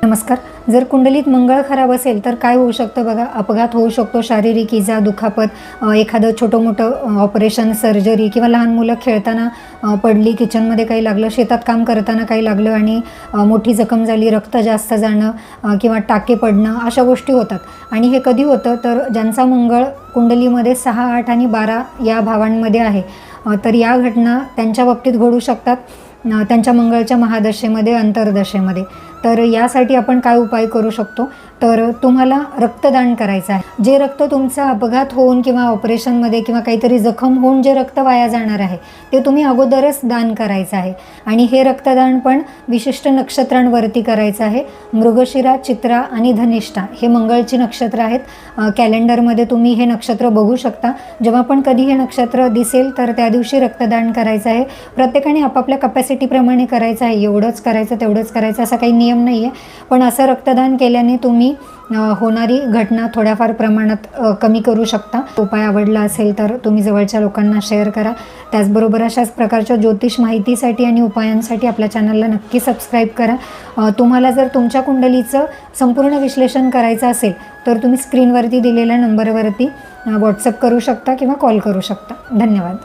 नमस्कार. जर कुंडलीत मंगळ खराब असेल तर काय होऊ शकतं बघा. अपघात होऊ शकतो, शारीरिक इजा, दुखापत, एखादं छोटं मोठं ऑपरेशन, सर्जरी किंवा लहान मुलं खेळताना पडली, किचनमध्ये काही लागलं, शेतात काम करताना काही लागलं आणि मोठी जखम झाली, रक्त जास्त जाणं किंवा टाके पडणं, अशा गोष्टी होतात. आणि हे कधी होतं तर ज्यांचा मंगळ कुंडलीमध्ये 6, 8 आणि 12 या भावांमध्ये आहे तर या घटना त्यांच्या बाबतीत घडू शकतात, त्यांच्या मंगळाच्या महादशेमध्ये, अंतर्दशेमध्ये. तर यासाठी आपण काय उपाय करू शकतो तर तुम्हाला रक्तदान करायचं आहे. जे रक्त तुमचा अपघात होऊन किंवा ऑपरेशनमध्ये किंवा काहीतरी जखम होऊन जे रक्त वाया जाणार आहे ते तुम्ही अगोदरच दान करायचं आहे. आणि हे रक्तदान पण विशिष्ट नक्षत्रांवरती करायचं आहे. मृगशिरा, चित्रा आणि धनिष्ठा हे मंगळची नक्षत्र आहेत. कॅलेंडरमध्ये तुम्ही हे नक्षत्र बघू शकता. जेव्हा पण कधी हे नक्षत्र दिसेल तर त्या दिवशी रक्तदान करायचं आहे. प्रत्येकाने आपापल्या कपॅसिटीप्रमाणे करायचं आहे. एवढंच करायचं तेवढंच करायचं असा काही नियम नाही आहे. पण असं रक्तदान केल्याने तुम्ही होणारी घटना थोड्याफार प्रमाणात कमी करू शकता. उपाय आवडला असेल तर तुम्ही जवळच्या लोकांना शेअर करा. त्याचबरोबर अशाच प्रकारच्या ज्योतिष माहितीसाठी आणि उपायांसाठी आपल्या चॅनलला नक्की सबस्क्राईब करा. तुम्हाला जर तुमच्या कुंडलीचं संपूर्ण विश्लेषण करायचं असेल तर तुम्ही स्क्रीनवरती दिलेल्या नंबरवरती व्हॉट्सअप करू शकता किंवा कॉल करू शकता. धन्यवाद.